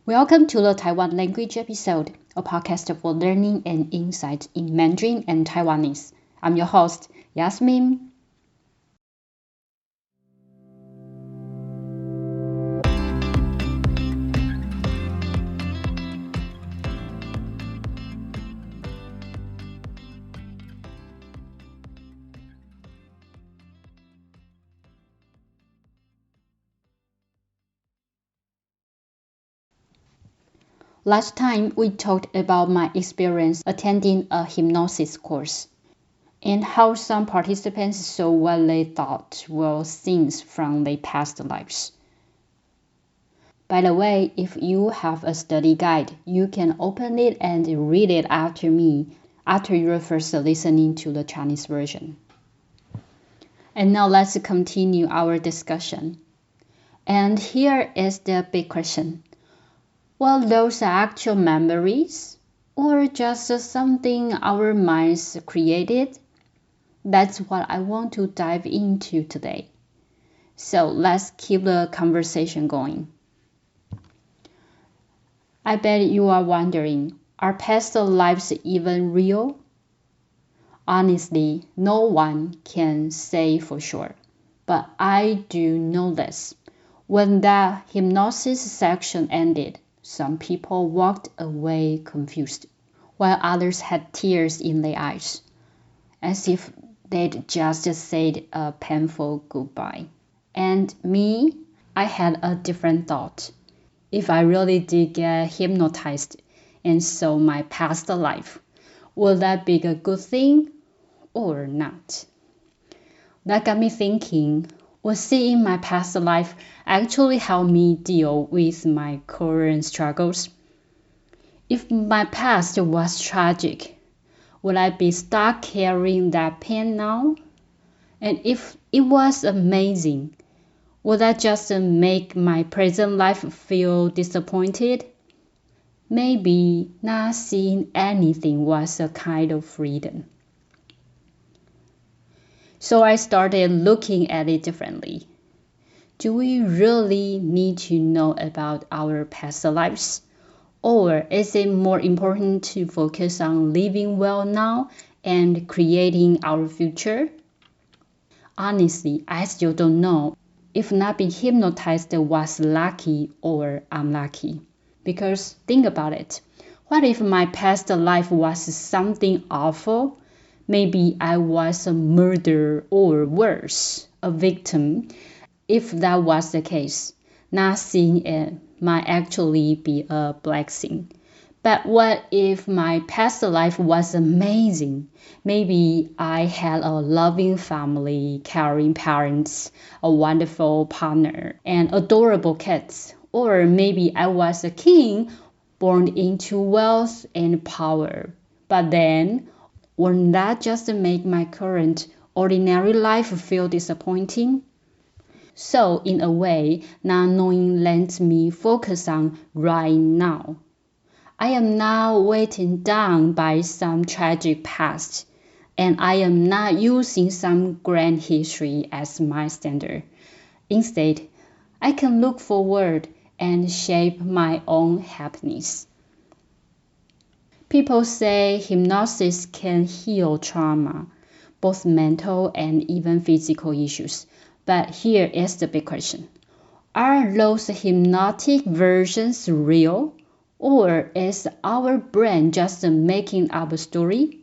Welcome to the Taiwan language episode, a podcast for learning and insight in Mandarin and Taiwanese. I'm your host, Yasmin. Last time we talked about my experience attending a hypnosis course and how some participants saw what they thought were scenes from their past lives. By the way, if you have a study guide, you can open it and read it after me after you're first listening to the Chinese version. And now let's continue our discussion. And here is the big question. Well, those are actual memories or just something our minds created? That's what I want to dive into today. So let's keep the conversation going. I bet you are wondering, are past lives even real? Honestly, no one can say for sure, but I do know this. When that hypnosis section ended, some people walked away confused, while others had tears in their eyes, as if they'd just said a painful goodbye. And me, I had a different thought. If I really did get hypnotized and saw my past life, would that be a good thing or not? That got me thinking, would seeing my past life actually help me deal with my current struggles? If my past was tragic, would I be stuck carrying that pain now? And if it was amazing, would that just make my present life feel disappointed? Maybe not seeing anything was a kind of freedom. So I started looking at it differently. Do we really need to know about our past lives? Or is it more important to focus on living well now and creating our future? Honestly, I still don't know if not being hypnotized was lucky or unlucky. Because think about it. What if my past life was something awful? Maybe I was a murderer or worse, a victim. If that was the case, not seeing it might actually be a blessing. But what if my past life was amazing? Maybe I had a loving family, caring parents, a wonderful partner, and adorable kids. Or maybe I was a king born into wealth and power. But then, wouldn't that just make my current ordinary life feel disappointing? So, in a way, not knowing lets me focus on right now. I am not weighted down by some tragic past, and I am not using some grand history as my standard. Instead, I can look forward and shape my own happiness. People say hypnosis can heal trauma, both mental and even physical issues. But here is the big question. Are those hypnotic versions real? Or is our brain just making up a story?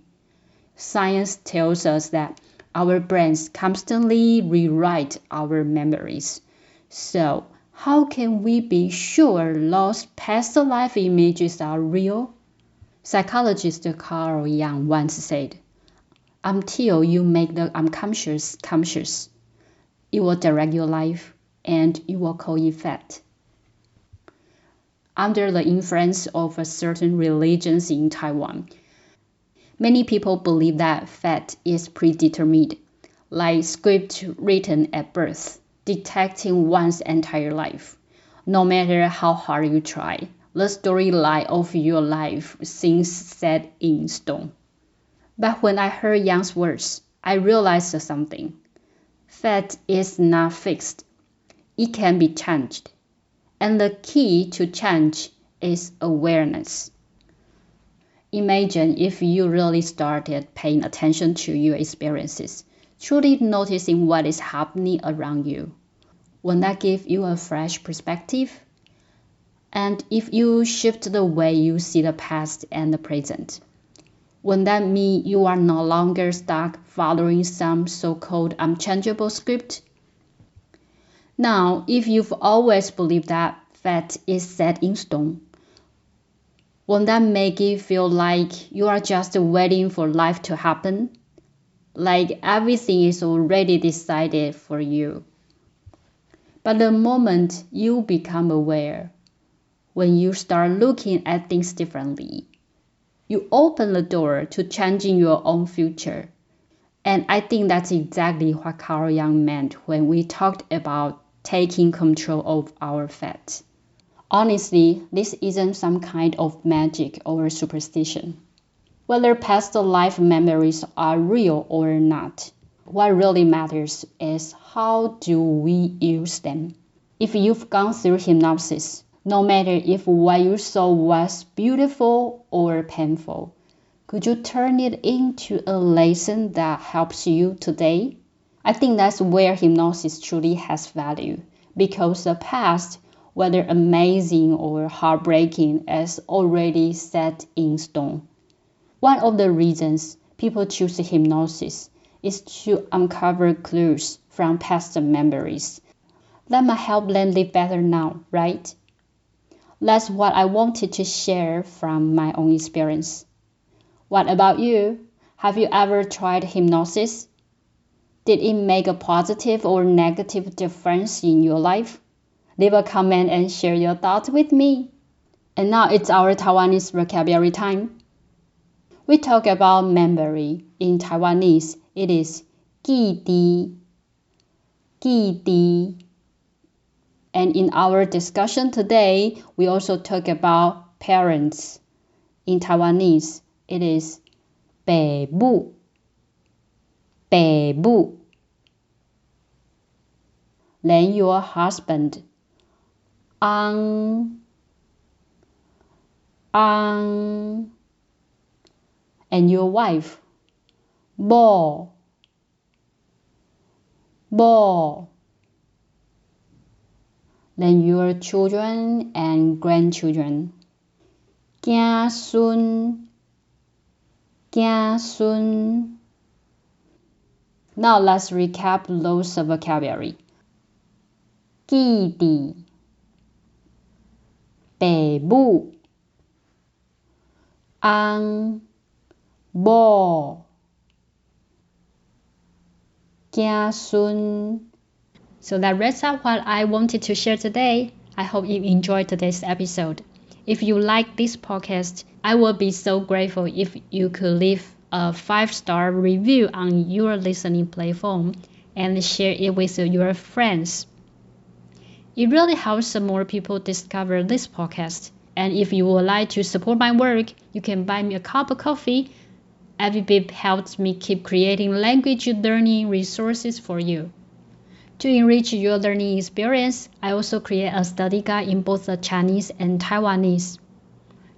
Science tells us that our brains constantly rewrite our memories. So, how can we be sure those past life images are real? Psychologist Carl Jung once said, until you make the unconscious conscious, it will direct your life and you will call it fate. Under the influence of a certain religions in Taiwan, many people believe that fate is predetermined, like script written at birth, dictating one's entire life. No matter how hard you try, the storyline of your life seems set in stone. But when I heard Young's words, I realized something. Fate is not fixed. It can be changed. And the key to change is awareness. Imagine if you really started paying attention to your experiences, truly noticing what is happening around you. Won't that give you a fresh perspective? And if you shift the way you see the past and the present, wouldn't that mean you are no longer stuck following some so-called unchangeable script? Now, if you've always believed that fate is set in stone, won't that make it feel like you are just waiting for life to happen? Like everything is already decided for you. But the moment you become aware, when you start looking at things differently, you open the door to changing your own future. And I think that's exactly what Carl Jung meant when we talked about taking control of our fate. Honestly, this isn't some kind of magic or superstition. Whether past life memories are real or not, what really matters is how do we use them. If you've gone through hypnosis, no matter if what you saw was beautiful or painful, could you turn it into a lesson that helps you today? I think that's where hypnosis truly has value, because the past, whether amazing or heartbreaking, is already set in stone. One of the reasons people choose hypnosis is to uncover clues from past memories that might help them live better now, right? That's what I wanted to share from my own experience. What about you? Have you ever tried hypnosis? Did it make a positive or negative difference in your life? Leave a comment and share your thoughts with me. And now it's our Taiwanese vocabulary time. We talk about memory. In Taiwanese, it is 记忆, 记忆. And in our discussion today, we also talk about parents. In Taiwanese, it is 北部, 北部. Then your husband, 昂, 昂. And your wife, 某, 某. Then your children and grandchildren, 子孙, 子孙. Now let's recap those vocabulary. 弟弟, 北部, 翁, 某, 子孙. So that wraps up what I wanted to share today. I hope you enjoyed today's episode. If you like this podcast, I would be so grateful if you could leave a 5-star review on your listening platform and share it with your friends. It really helps more people discover this podcast. And if you would like to support my work, you can buy me a cup of coffee. Every bit helps me keep creating language learning resources for you. To enrich your learning experience, I also create a study guide in both the Chinese and Taiwanese.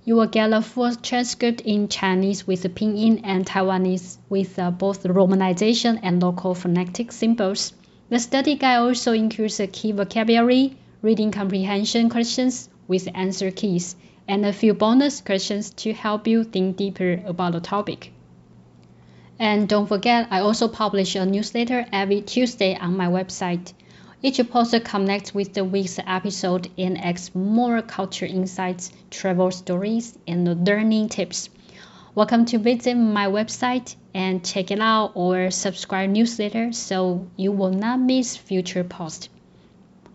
You will get a full transcript in Chinese with pinyin and Taiwanese with both romanization and local phonetic symbols. The study guide also includes a key vocabulary, reading comprehension questions with answer keys, and a few bonus questions to help you think deeper about the topic. And don't forget, I also publish a newsletter every Tuesday on my website. Each post connects with the week's episode and adds more culture insights, travel stories, and learning tips. Welcome to visit my website and check it out or subscribe newsletter so you will not miss future posts.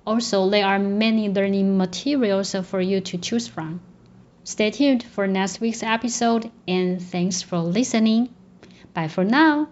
Also, there are many learning materials for you to choose from. Stay tuned for next week's episode and thanks for listening. Bye for now.